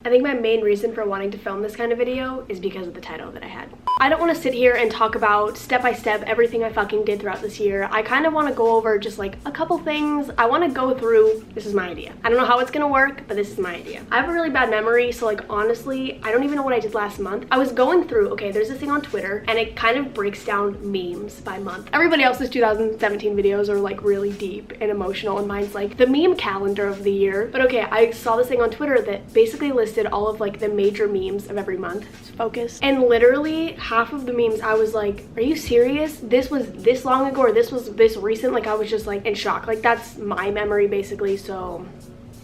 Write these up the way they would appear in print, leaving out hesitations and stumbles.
I think my main reason for wanting to film this kind of video is because of the title that I had. I don't want to sit here and talk about step by step everything I fucking did throughout this year. I kind of want to go over just like a couple things. I want to go through, this is my idea. I don't know how it's gonna work, but this is my idea. I have a really bad memory, so like honestly, I don't even know what I did last month. I was going through, okay, there's this thing on Twitter and it kind of breaks down memes by month. Everybody else's 2017 videos are like really deep and emotional and mine's like the meme calendar of the year. But okay, I saw this thing on Twitter that basically listed all of like the major memes of every month. Focus. And literally half of the memes I was like, are you serious? This was this long ago or this was this recent? Like I was just like in shock. Like that's my memory basically. So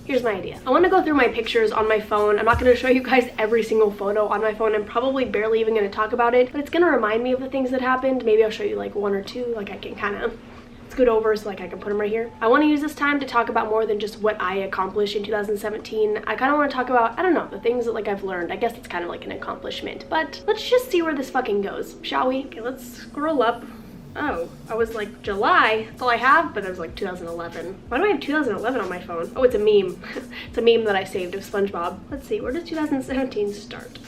here's my idea. I want to go through my pictures on my phone. I'm not going to show you guys every single photo on my phone. I'm probably barely even going to talk about it, but it's going to remind me of the things that happened. Maybe I'll show you like one or two, like I can kind of scoot over so like I can put them right here. I want to use this time to talk about more than just what I accomplished in 2017. I kind of want to talk about, I don't know, the things that like I've learned. I guess it's kind of like an accomplishment, but let's just see where this fucking goes, shall we? Okay, let's scroll up. Oh, I was like July, that's all I have, but it was like 2011. Why do I have 2011 on my phone? Oh, it's a meme. It's a meme that I saved of SpongeBob. Let's see, where does 2017 start?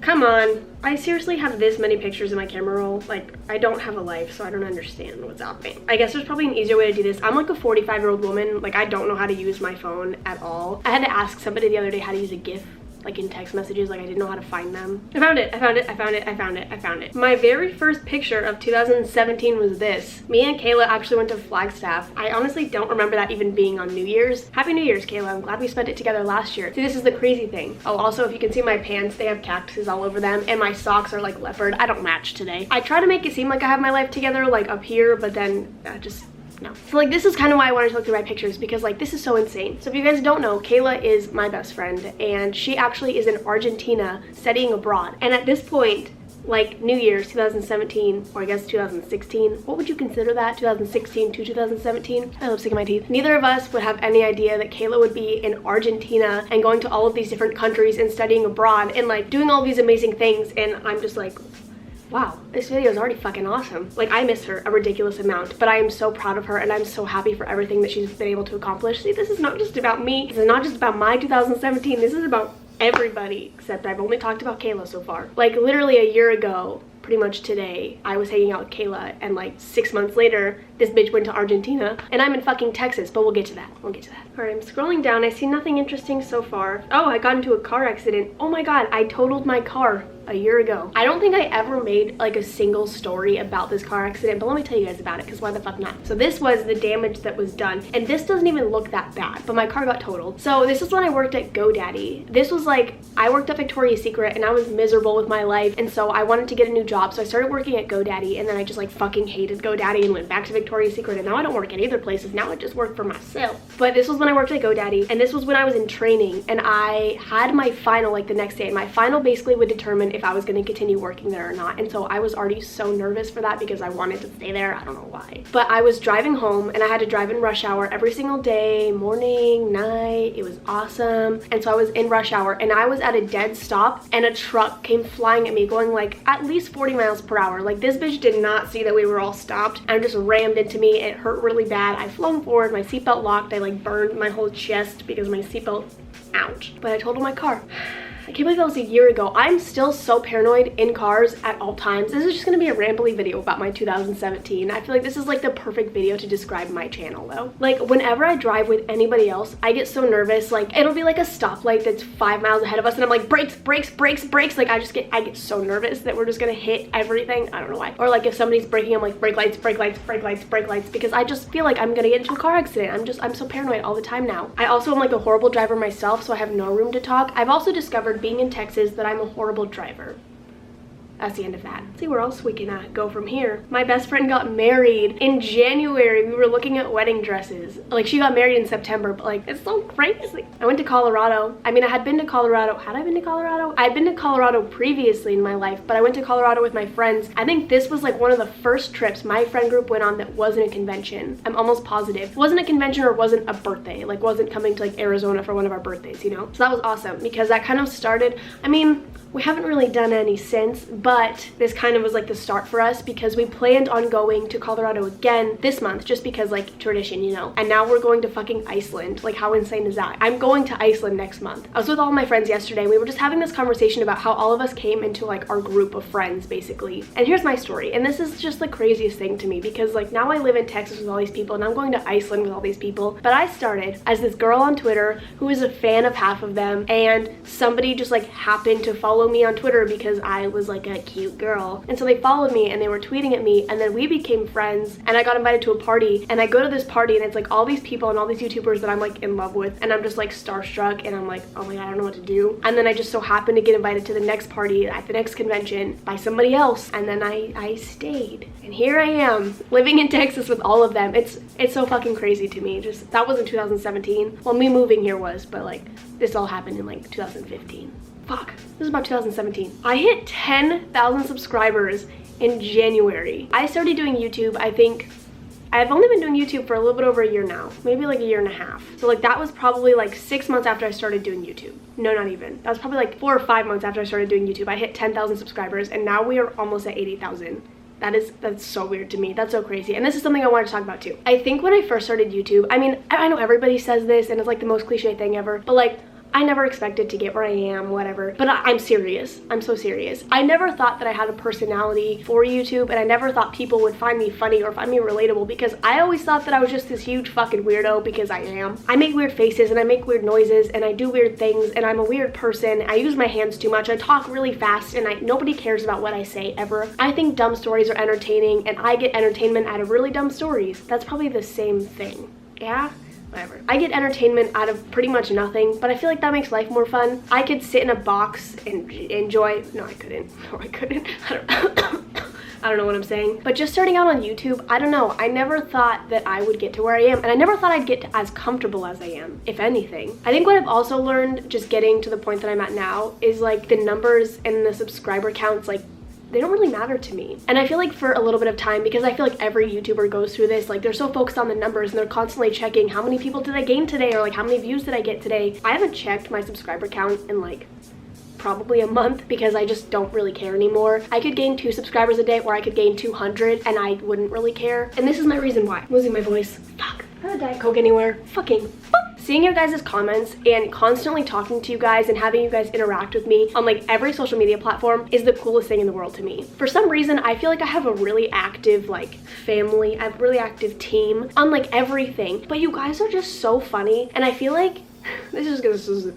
Come on. I seriously have this many pictures in my camera roll. Like, I don't have a life, so I don't understand what's happening. I guess there's probably an easier way to do this. I'm like a 45-year-old woman. Like, I don't know how to use my phone at all. I had to ask somebody the other day how to use a GIF, like in text messages. Like I didn't know how to find them. I found it, I found it, I found it, I found it, I found it. My very first picture of 2017 was this. Me and Kayla actually went to Flagstaff. I honestly don't remember that even being on New Year's. Happy New Year's, Kayla. I'm glad we spent it together last year. See, this is the crazy thing. Oh, also, if you can see my pants, they have cactuses all over them and my socks are like leopard. I don't match today. I try to make it seem like I have my life together like up here, but then just no. So like this is kind of why I wanted to look through my pictures, because like this is so insane. So if you guys don't know, Kayla is my best friend and she actually is in Argentina studying abroad. And at this point, like New Year's 2017, or I guess 2016, what would you consider that? 2016 to 2017? I have lipstick in my teeth. Neither of us would have any idea that Kayla would be in Argentina and going to all of these different countries and studying abroad and like doing all these amazing things. And I'm just like, wow, this video is already fucking awesome. Like, I miss her a ridiculous amount, but I am so proud of her and I'm so happy for everything that she's been able to accomplish. See, this is not just about me. This is not just about my 2017. This is about everybody, except I've only talked about Kayla so far. Like, literally a year ago, pretty much today, I was hanging out with Kayla and like 6 months later, this bitch went to Argentina and I'm in fucking Texas, but we'll get to that. We'll get to that. All right, I'm scrolling down. I see nothing interesting so far. Oh, I got into a car accident. Oh my God, I totaled my car a year ago. I don't think I ever made like a single story about this car accident, but let me tell you guys about it, because why the fuck not? So this was the damage that was done, and this doesn't even look that bad, but my car got totaled. So this is when I worked at GoDaddy. This was like, I worked at Victoria's Secret and I was miserable with my life, and so I wanted to get a new job. So I started working at GoDaddy, and then I just like fucking hated GoDaddy and went back to Victoria's Secret, and now I don't work at either places. Now I just work for myself. But this was when I worked at GoDaddy, and this was when I was in training, and I had my final like the next day. My final basically would determine if I was going to continue working there or not, and so I was already so nervous for that because I wanted to stay there. I don't know why, but I was driving home and I had to drive in rush hour every single day, morning, night. It was awesome. And so I was in rush hour and I was at a dead stop and a truck came flying at me going like at least 40 miles per hour. Like this bitch did not see that we were all stopped and just rammed into me. It hurt really bad. I flung forward, my seatbelt locked. I like burned my whole chest because my seatbelt, ouch. But I totaled my car. I can't believe that was a year ago. I'm still so paranoid in cars at all times. This is just gonna be a rambly video about my 2017. I feel like this is like the perfect video to describe my channel though. Like whenever I drive with anybody else, I get so nervous. Like it'll be like a stoplight that's 5 miles ahead of us and I'm like, brakes, brakes, brakes, brakes. Like I get so nervous that we're just gonna hit everything. I don't know why. Or like if somebody's braking, I'm like, brake lights, brake lights, brake lights, brake lights, because I just feel like I'm gonna get into a car accident. I'm so paranoid all the time now. I also am like a horrible driver myself, so I have no room to talk. I've also discovered being in Texas that I'm a horrible driver. That's the end of that. Let's see where else we can go from here. My best friend got married in January. We were looking at wedding dresses. Like she got married in September, but like it's so crazy. I went to Colorado. I mean, I had been to Colorado. Had I been to Colorado? I'd been to Colorado previously in my life, but I went to Colorado with my friends. I think this was like one of the first trips my friend group went on that wasn't a convention. I'm almost positive. It wasn't a convention or it wasn't a birthday. Like wasn't coming to like Arizona for one of our birthdays, you know? So that was awesome because that kind of started, I mean, We haven't really done any since, but this kind of was like the start for us because we planned on going to Colorado again this month just because like tradition, you know. And now we're going to fucking Iceland. Like, how insane is that? I'm going to Iceland next month. I was with all my friends yesterday and we were just having this conversation about how all of us came into like our group of friends basically. And here's my story, and this is just the craziest thing to me because like now I live in Texas with all these people and I'm going to Iceland with all these people. But I started as this girl on Twitter who is a fan of half of them, and somebody just like happened to follow me on Twitter because I was like a cute girl. And so they followed me and they were tweeting at me, and then we became friends and I got invited to a party, and I go to this party and it's like all these people and all these YouTubers that I'm like in love with, and I'm just like starstruck and I'm like, oh my god, I don't know what to do. And then I just so happened to get invited to the next party at the next convention by somebody else, and then I stayed. And here I am living in Texas with all of them. It's so fucking crazy to me. Just that was in 2017. Well, me moving here was, but like this all happened in like 2015. Fuck, this is about 2017. I hit 10,000 subscribers in January. I started doing YouTube, I think, I've only been doing YouTube for a little bit over a year now, maybe like a year and a half. So like that was probably like 6 months after I started doing YouTube. No, not even. That was probably like 4 or 5 months after I started doing YouTube. I hit 10,000 subscribers and now we are almost at 80,000. That's so weird to me. That's so crazy. And this is something I wanted to talk about too. I think when I first started YouTube, I mean, I know everybody says this and it's like the most cliche thing ever, but like, I never expected to get where I am, whatever, but I'm serious. I'm so serious. I never thought that I had a personality for YouTube, and I never thought people would find me funny or find me relatable because I always thought that I was just this huge fucking weirdo, because I am. I make weird faces and I make weird noises and I do weird things and I'm a weird person. I use my hands too much. I talk really fast and nobody cares about what I say ever. I think dumb stories are entertaining and I get entertainment out of really dumb stories. That's probably the same thing. Yeah? Whatever. I get entertainment out of pretty much nothing, but I feel like that makes life more fun. I could sit in a box and enjoy. No, I couldn't. No, I couldn't. I don't know what I'm saying. But just starting out on YouTube, I don't know. I never thought that I would get to where I am, and I never thought I'd get as comfortable as I am, if anything. I think what I've also learned just getting to the point that I'm at now is like the numbers and the subscriber counts, like, they don't really matter to me. And I feel like for a little bit of time, because I feel like every YouTuber goes through this, like they're so focused on the numbers and they're constantly checking how many people did I gain today, or like how many views did I get today. I haven't checked my subscriber count in like probably a month because I just don't really care anymore. I could gain 2 subscribers a day or I could gain 200 and I wouldn't really care. And this is my reason why. I'm losing my voice. Fuck. I have a Diet Coke anywhere. Fucking boop. Seeing your guys' comments and constantly talking to you guys and having you guys interact with me on like every social media platform is the coolest thing in the world to me. For some reason, I feel like I have a really active like family. I have a really active team on like everything. But you guys are just so funny, and I feel like this is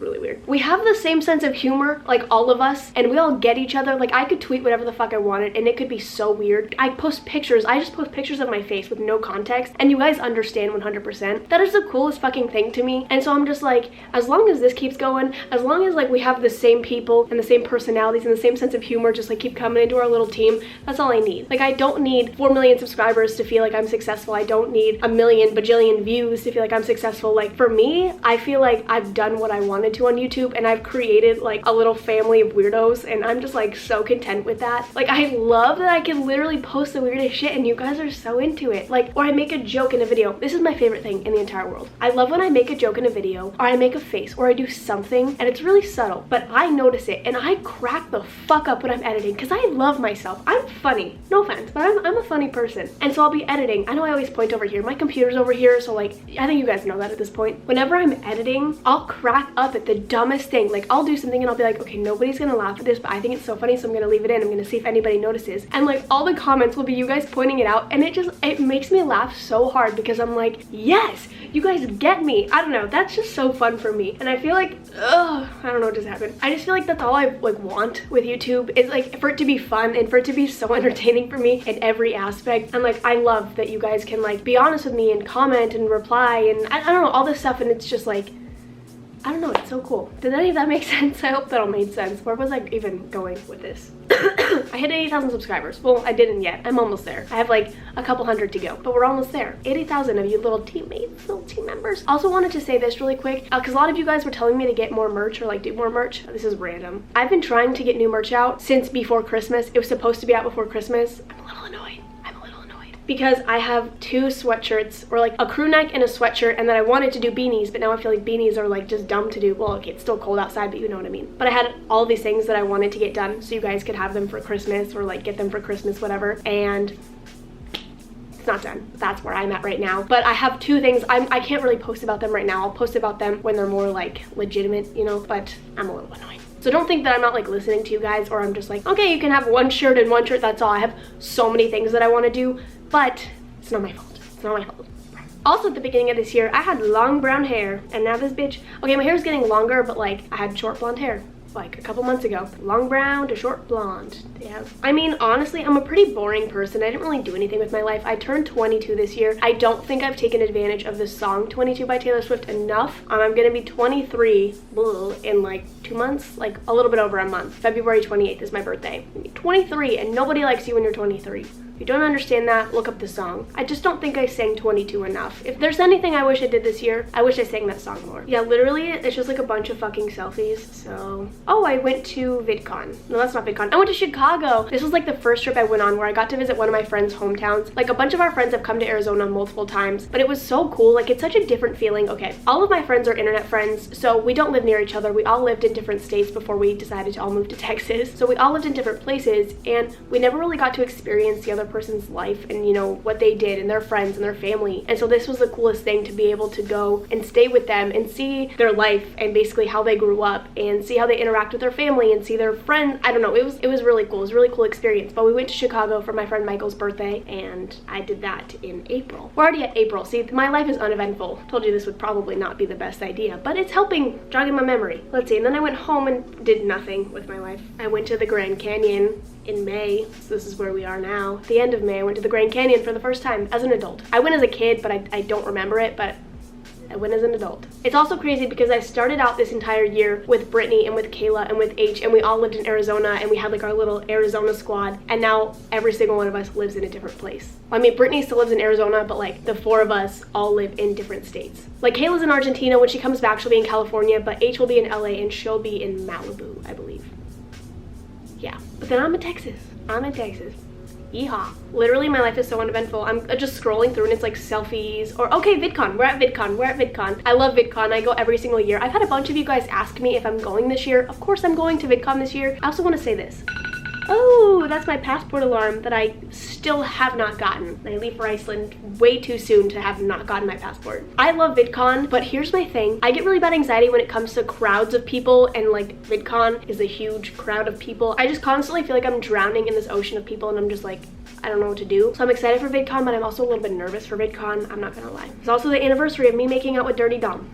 really weird. We have the same sense of humor, like all of us, and we all get each other. Like I could tweet whatever the fuck I wanted and it could be so weird. I just post pictures of my face with no context and you guys understand 100%. That is the coolest fucking thing to me. And so I'm just like, as long as this keeps going, as long as like we have the same people and the same personalities and the same sense of humor just like keep coming into our little team, that's all I need. Like I don't need 4 million subscribers to feel like I'm successful. I don't need a million bajillion views to feel like I'm successful. Like for me, I feel like I've done what I wanted to on YouTube and I've created like a little family of weirdos, and I'm just like so content with that. Like I love that I can literally post the weirdest shit and you guys are so into it. Like, or I make a joke in a video. This is my favorite thing in the entire world. I love when I make a joke in a video, or I make a face, or I do something and it's really subtle, but I notice it and I crack the fuck up when I'm editing because I love myself. I'm funny. No offense, but I'm a funny person. And so I'll be editing. I know I always point over here. My computer's over here, so like, I think you guys know that at this point. Whenever I'm editing, I'll crack up at the dumbest thing. Like I'll do something and I'll be like, okay, nobody's gonna laugh at this, but I think it's so funny, so I'm gonna leave it in. I'm gonna see if anybody notices. And like all the comments will be you guys pointing it out, and it makes me laugh so hard because I'm like, yes, you guys get me. I don't know, that's just so fun for me. And I feel like, I don't know what just happened. I just feel like that's all I like want with YouTube, is like for it to be fun and for it to be so entertaining for me in every aspect. And like I love that you guys can like be honest with me and comment and reply and I don't know, all this stuff, and it's just like, I don't know, it's so cool. Did any of that make sense? I hope that all made sense. Where was I even going with this? I hit 80,000 subscribers. Well, I didn't yet. I'm almost there. I have like a couple hundred to go, but we're almost there. 80,000 of you little teammates, little team members. Also wanted to say this really quick, because a lot of you guys were telling me to get more merch or like do more merch. This is random. I've been trying to get new merch out since before Christmas. It was supposed to be out before Christmas. I'm a little annoyed. because I have 2 sweatshirts, or like a crew neck and a sweatshirt, and then I wanted to do beanies, but now I feel like beanies are like just dumb to do. Well, okay, it's still cold outside, but you know what I mean. But I had all these things that I wanted to get done so you guys could have them for Christmas, or like get them for Christmas, whatever, and it's not done. That's where I'm at right now. But I have 2 things. I can't really post about them right now. I'll post about them when they're more like legitimate, you know, but I'm a little annoying. So don't think that I'm not like listening to you guys, or I'm just like, okay, you can have 1 shirt and 1 shirt, that's all. I have so many things that I want to do, but it's not my fault. It's not my fault. Also, at the beginning of this year, I had long brown hair, and now this bitch, okay, my hair is getting longer, but like I had short blonde hair like a couple months ago. Long brown to short blonde. Yeah. I mean, honestly, I'm a pretty boring person. I didn't really do anything with my life. I turned 22 this year. I don't think I've taken advantage of the song 22 by Taylor Swift enough. I'm gonna be 23 in like 2 months, like a little bit over a month. February 28th is my birthday. I'm 23, and nobody likes you when you're 23. If you don't understand that, look up the song. I just don't think I sang 22 enough. If there's anything I wish I did this year, I wish I sang that song more. Yeah, literally, it's just like a bunch of fucking selfies, so. Oh, I went to VidCon. No, that's not VidCon. I went to Chicago. This was like the first trip I went on where I got to visit one of my friends' hometowns. Like, a bunch of our friends have come to Arizona multiple times, but it was so cool. Like, it's such a different feeling. Okay, all of my friends are internet friends, so we don't live near each other. We all lived in different states before we decided to all move to Texas. So we all lived in different places, and we never really got to experience the other person's life and, you know, what they did and their friends and their family. And so this was the coolest thing, to be able to go and stay with them and see their life and basically how they grew up and see how they interact with their family and see their friends. I don't know, it was really cool. It was a really cool experience. But we went to Chicago for my friend Michael's birthday, and I did that in April. We're already at April. See, my life is uneventful. Told you this would probably not be the best idea, but it's helping, jogging my memory. Let's see, and then I went home and did nothing with my life. I went to the Grand Canyon in May, so this is where we are now. At the end of May, I went to the Grand Canyon for the first time as an adult. I went as a kid, but I don't remember it, but I went as an adult. It's also crazy because I started out this entire year with Brittany and with Kayla and with H, and we all lived in Arizona, and we had like our little Arizona squad, and now every single one of us lives in a different place. I mean, Brittany still lives in Arizona, but like the 4 of us all live in different states. Like, Kayla's in Argentina. When she comes back, she'll be in California, but H will be in LA, and she'll be in Malibu, I believe. Yeah, but then I'm in Texas. Yeehaw. Literally, my life is so uneventful. I'm just scrolling through and it's like selfies, or okay, VidCon. We're at VidCon. I love VidCon. I go every single year. I've had a bunch of you guys ask me if I'm going this year. Of course I'm going to VidCon this year. I also want to say this. Oh, that's my passport alarm that I still have not gotten. I leave for Iceland way too soon to have not gotten my passport. I love VidCon, but here's my thing. I get really bad anxiety when it comes to crowds of people, and like VidCon is a huge crowd of people. I just constantly feel like I'm drowning in this ocean of people, and I'm just like, I don't know what to do. So I'm excited for VidCon, but I'm also a little bit nervous for VidCon. I'm not gonna lie. It's also the anniversary of me making out with Dirty Dom.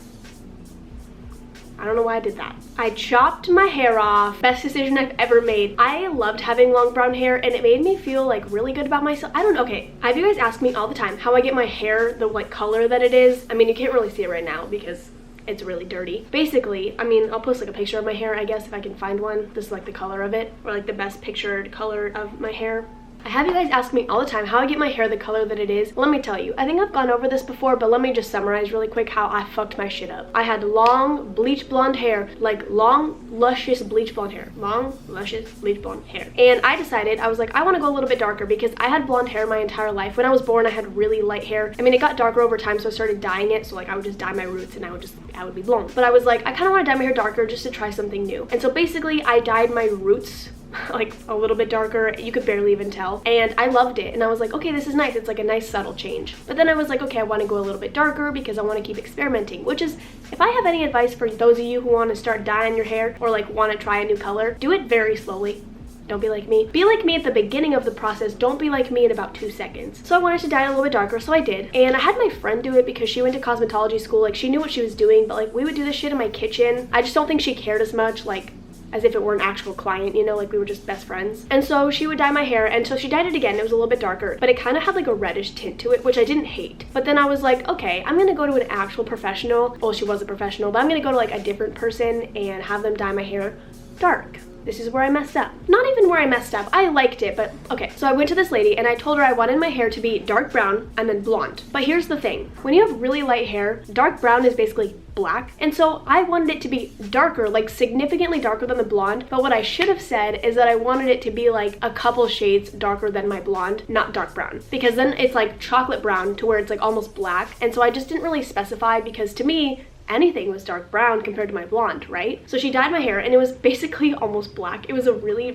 I don't know why I did that. I chopped my hair off. Best decision I've ever made. I loved having long brown hair, and it made me feel like really good about myself. I don't know. Okay, I have you guys ask me all the time how I get my hair the like color that it is. I mean, you can't really see it right now because it's really dirty. Basically, I mean, I'll post like a picture of my hair, I guess, if I can find one. This is like the color of it, or like the best pictured color of my hair. I have you guys ask me all the time how I get my hair the color that it is. Let me tell you, I think I've gone over this before, but let me just summarize really quick how I fucked my shit up. I had long, bleach blonde hair, like long, luscious bleach blonde hair. Long, luscious bleach blonde hair. And I decided, I was like, I want to go a little bit darker because I had blonde hair my entire life. When I was born, I had really light hair. I mean, it got darker over time, so I started dyeing it. So like I would just dye my roots and I would be blonde. But I was like, I kind of want to dye my hair darker just to try something new. And so basically I dyed my roots like a little bit darker. You could barely even tell, and I loved it, and I was like, okay, this is nice. It's like a nice subtle change. But then I was like, okay, I want to go a little bit darker because I want to keep experimenting, which is, if I have any advice for those of you who want to start dyeing your hair or like want to try a new color, do it very slowly. Don't be like me. Be like me at the beginning of the process. Don't be like me in about 2 seconds. So I wanted to dye it a little bit darker, so I did. And I had my friend do it because she went to cosmetology school. Like, she knew what she was doing, but like we would do this shit in my kitchen. I just don't think she cared as much, like as if it were an actual client, you know, like we were just best friends. And so she would dye my hair, and so she dyed it again. It was a little bit darker, but it kind of had like a reddish tint to it, which I didn't hate. But then I was like, okay, I'm gonna go to an actual professional. Well, she was a professional, but I'm gonna go to like a different person and have them dye my hair dark. this is where I messed up. Not even where I messed up. I liked it, but okay. So I went to this lady and I told her I wanted my hair to be dark brown and then blonde. But here's the thing. When you have really light hair, dark brown is basically black. And so I wanted it to be darker, like significantly darker than the blonde. But what I should have said is that I wanted it to be like a couple shades darker than my blonde, not dark brown. Because then it's like chocolate brown to where it's like almost black. And so I just didn't really specify because to me, anything was dark brown compared to my blonde, right? So she dyed my hair and it was basically almost black. It was a really,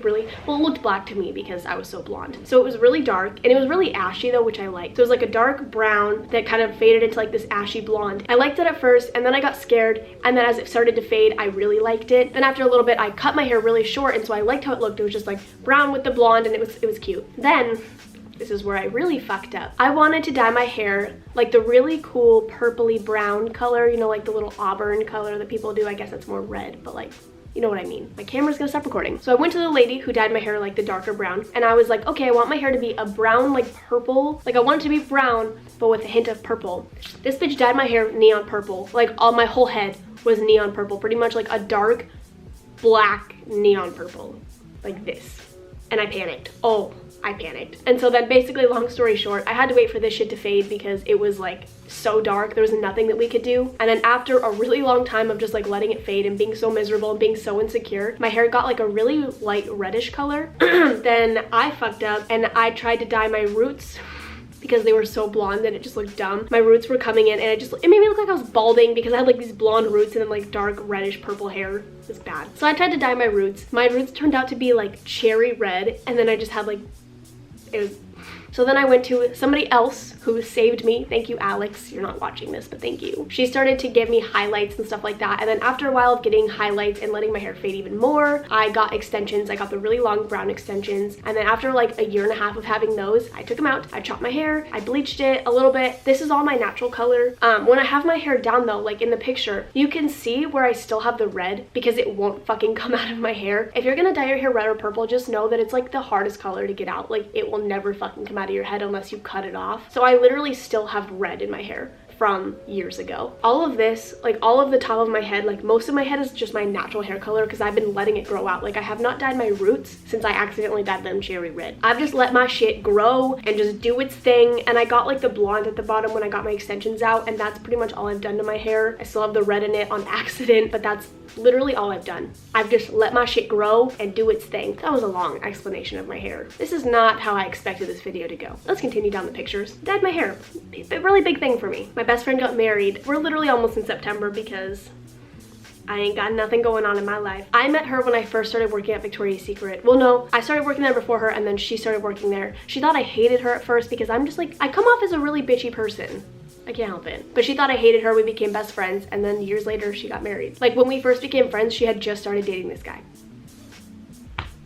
well, it looked black to me because I was so blonde. So it was really dark and it was really ashy though, which I liked. So it was like a dark brown that kind of faded into like this ashy blonde. I liked it at first and then I got scared, and then as it started to fade, I really liked it. Then after a little bit, I cut my hair really short, and so I liked how it looked. It was just like brown with the blonde and it was cute. Then this is where I really fucked up. I wanted to dye my hair like the really cool purpley brown color, you know, like the little auburn color that people do. I guess that's more red, but like, you know what I mean. My camera's gonna stop recording. So I went to the lady who dyed my hair like the darker brown, and I was like, okay, I want my hair to be a brown, like purple. Like I want it to be brown, but with a hint of purple. This bitch dyed my hair neon purple. Like all my whole head was neon purple, pretty much like a dark black neon purple, like this. And I panicked. Oh, I panicked. And so then basically, long story short, I had to wait for this shit to fade because it was like so dark. There was nothing that we could do. And then after a really long time of just like letting it fade and being so miserable and being so insecure, my hair got like a really light reddish color. Then I fucked up and I tried to dye my roots because they were so blonde and it just looked dumb. My roots were coming in and it made me look like I was balding because I had like these blonde roots and then like dark reddish purple hair. It was bad. So I tried to dye my roots. My roots turned out to be like cherry red, and then I just had like, so then I went to somebody else who saved me. Thank you, Alex. You're not watching this, but thank you. She started to give me highlights and stuff like that. And then after a while of getting highlights and letting my hair fade even more, I got extensions. I got the really long brown extensions. And then after like a year and a half of having those, I took them out. I chopped my hair. I bleached it a little bit. This is all my natural color. When I have my hair down though, like in the picture, you can see where I still have the red because it won't fucking come out of my hair. If you're gonna dye your hair red or purple, just know that it's like the hardest color to get out. Like it will never fucking come out of your head unless you cut it off. So I literally still have red in my hair from years ago. All of this, like all of the top of my head, like most of my head is just my natural hair color because I've been letting it grow out. Like I have not dyed my roots since I accidentally dyed them cherry red. I've just let my shit grow and just do its thing. And I got like the blonde at the bottom when I got my extensions out, and that's pretty much all I've done to my hair. I still have the red in it on accident, but that's literally all I've done. I've just let my shit grow and do its thing. That was a long explanation of my hair. This is not how I expected this video to go. Let's continue down the pictures. Dyed my hair. A really big thing for me. My best friend got married. We're literally almost in September because I ain't got nothing going on in my life. I met her when I first started working at Victoria's Secret. Well, no, I started working there before her and then she started working there. She thought I hated her at first because I'm just like, I come off as a really bitchy person. I can't help it. But she thought I hated her. We became best friends, and then years later she got married. Like when we first became friends, she had just started dating this guy.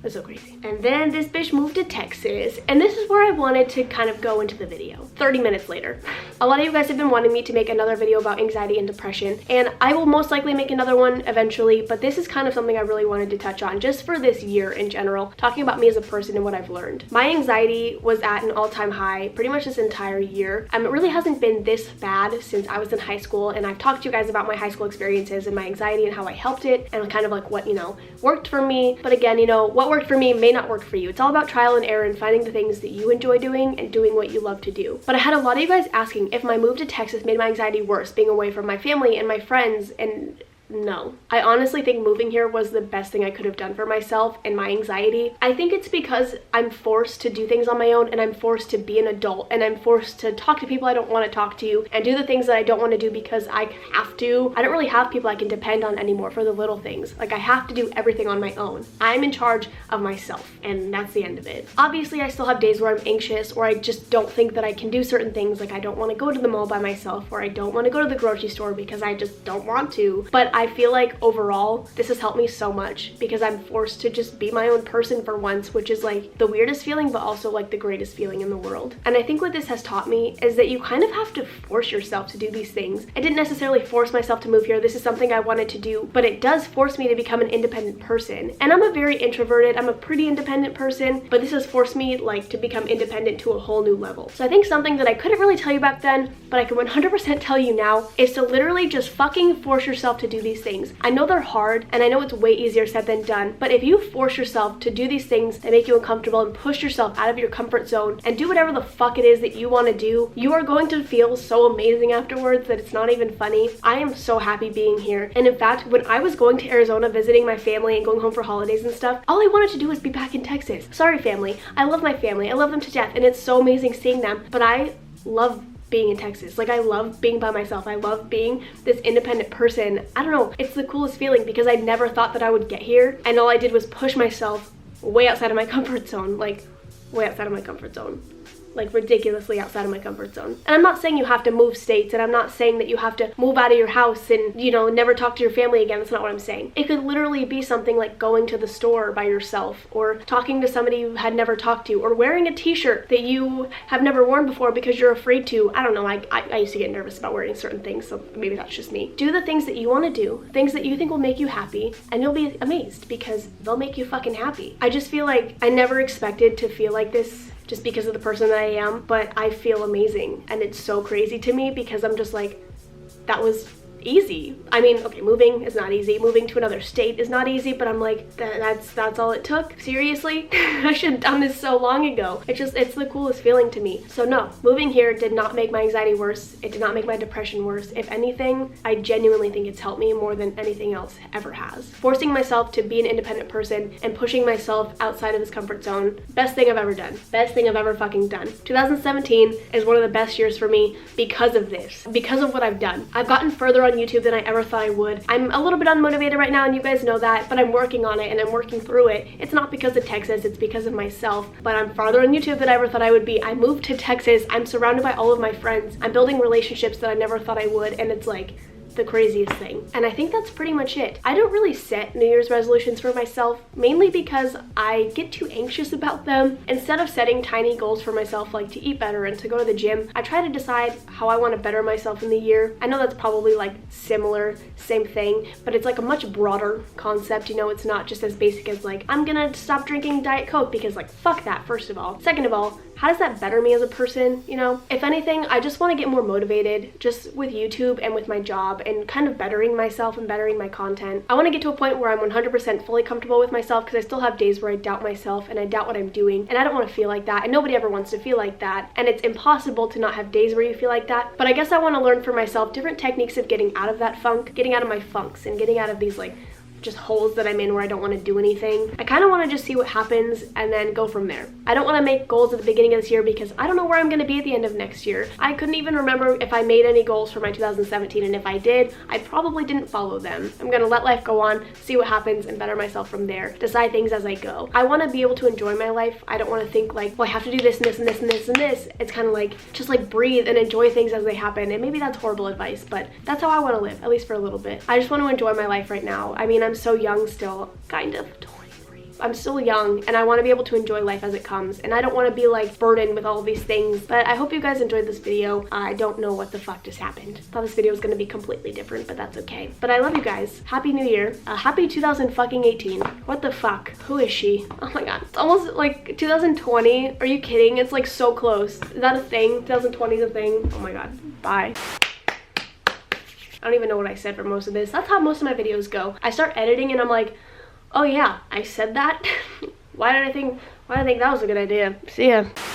That's so crazy. And then this bitch moved to Texas, and this is where I wanted to kind of go into the video. 30 minutes later. A lot of you guys have been wanting me to make another video about anxiety and depression, and I will most likely make another one eventually, but this is kind of something I really wanted to touch on just for this year in general, talking about me as a person and what I've learned. My anxiety was at an all-time high pretty much this entire year. It really hasn't been this bad since I was in high school, and I've talked to you guys about my high school experiences and my anxiety and how I helped it and kind of like what, you know, worked for me. But again, you know, what worked for me may not work for you. It's all about trial and error and finding the things that you enjoy doing and doing what you love to do. But I had a lot of you guys asking if my move to Texas made my anxiety worse, being away from my family and my friends, and no. I honestly think moving here was the best thing I could have done for myself and my anxiety. I think it's because I'm forced to do things on my own, and I'm forced to be an adult, and I'm forced to talk to people I don't want to talk to and do the things that I don't want to do because I have to. I don't really have people I can depend on anymore for the little things. Like I have to do everything on my own. I'm in charge of myself, and that's the end of it. Obviously, I still have days where I'm anxious or I just don't think that I can do certain things. Like I don't want to go to the mall by myself, or I don't want to go to the grocery store because I just don't want to. But I feel like overall this has helped me so much because I'm forced to just be my own person for once, which is like the weirdest feeling but also like the greatest feeling in the world. And I think what this has taught me is that you kind of have to force yourself to do these things. I didn't necessarily force myself to move here. This is something I wanted to do, but it does force me to become an independent person. And I'm a very introverted, I'm a pretty independent person, but this has forced me like to become independent to a whole new level. So I think something that I couldn't really tell you back then, but I can 100% tell you now, is to literally just fucking force yourself to do these these things. I know they're hard, and I know it's way easier said than done, but if you force yourself to do these things that make you uncomfortable and push yourself out of your comfort zone and do whatever the fuck it is that you want to do, you are going to feel so amazing afterwards that it's not even funny. I am so happy being here. And in fact, when I was going to Arizona visiting my family and going home for holidays and stuff, all I wanted to do was be back in Texas. Sorry, family. I love my family. I love them to death, and it's so amazing seeing them, but I love being in Texas. Like, I love being by myself. I love being this independent person. I don't know. It's the coolest feeling because I never thought that I would get here, and all I did was push myself way outside of my comfort zone. Like, way outside of my comfort zone. Like, ridiculously outside of my comfort zone. And I'm not saying you have to move states, and I'm not saying that you have to move out of your house and, you know, never talk to your family again. That's not what I'm saying. It could literally be something like going to the store by yourself, or talking to somebody you had never talked to, or wearing a t-shirt that you have never worn before because you're afraid to. I don't know, I used to get nervous about wearing certain things, so maybe that's just me. Do the things that you want to do, things that you think will make you happy, and you'll be amazed because they'll make you fucking happy. I just feel like I never expected to feel like this just because of the person that I am, but I feel amazing, and it's so crazy to me because I'm just like, that was easy. I mean, okay, moving is not easy. Moving to another state is not easy, but I'm like, that's all it took? Seriously? I should have done this so long ago. It's the coolest feeling to me. So no, moving here did not make my anxiety worse. It did not make my depression worse. If anything, I genuinely think it's helped me more than anything else ever has. Forcing myself to be an independent person and pushing myself outside of this comfort zone, best thing I've ever done. Best thing I've ever fucking done. 2017 is one of the best years for me because of this, because of what I've done. I've gotten further on YouTube than I ever thought I would. I'm a little bit unmotivated right now, and you guys know that, but I'm working on it and I'm working through it. It's not because of Texas, it's because of myself, but I'm farther on YouTube than I ever thought I would be. I moved to Texas, I'm surrounded by all of my friends, I'm building relationships that I never thought I would, and it's like the craziest thing. And I think that's pretty much it. I don't really set New Year's resolutions for myself, mainly because I get too anxious about them. Instead of setting tiny goals for myself, like to eat better and to go to the gym, I try to decide how I want to better myself in the year. I know that's probably like similar, same thing, but it's like a much broader concept, you know. It's not just as basic as like, I'm gonna stop drinking Diet Coke, because like, fuck that, first of all. Second of all, how does that better me as a person, you know? If anything, I just want to get more motivated just with YouTube and with my job and kind of bettering myself and bettering my content. I want to get to a point where I'm 100% fully comfortable with myself, because I still have days where I doubt myself and I doubt what I'm doing, and I don't want to feel like that, and nobody ever wants to feel like that, and it's impossible to not have days where you feel like that. But I guess I want to learn for myself different techniques of getting out of that funk, getting out of my funks, and getting out of these like just holes that I'm in where I don't want to do anything. I kind of want to just see what happens and then go from there. I don't want to make goals at the beginning of this year because I don't know where I'm going to be at the end of next year. I couldn't even remember if I made any goals for my 2017, and if I did, I probably didn't follow them. I'm going to let life go on, see what happens, and better myself from there. Decide things as I go. I want to be able to enjoy my life. I don't want to think like, well, I have to do this and this and this and this and this. It's kind of like, just like breathe and enjoy things as they happen. And maybe that's horrible advice, but that's how I want to live, at least for a little bit. I just want to enjoy my life right now. I mean, I'm so young still, kind of. I'm still young, and I want to be able to enjoy life as it comes, and I don't want to be like burdened with all these things. But I hope you guys enjoyed this video. I don't know what the fuck just happened. Thought this video was going to be completely different, but that's okay. But I love you guys. Happy New Year. Happy 2018. What the fuck? Who is she? Oh my god. It's almost like 2020. Are you kidding? It's like so close. Is that a thing? 2020 is a thing? Oh my god. Bye. I don't even know what I said for most of this. That's how most of my videos go. I start editing and I'm like, oh yeah, I said that? Why did I think that was a good idea? See ya.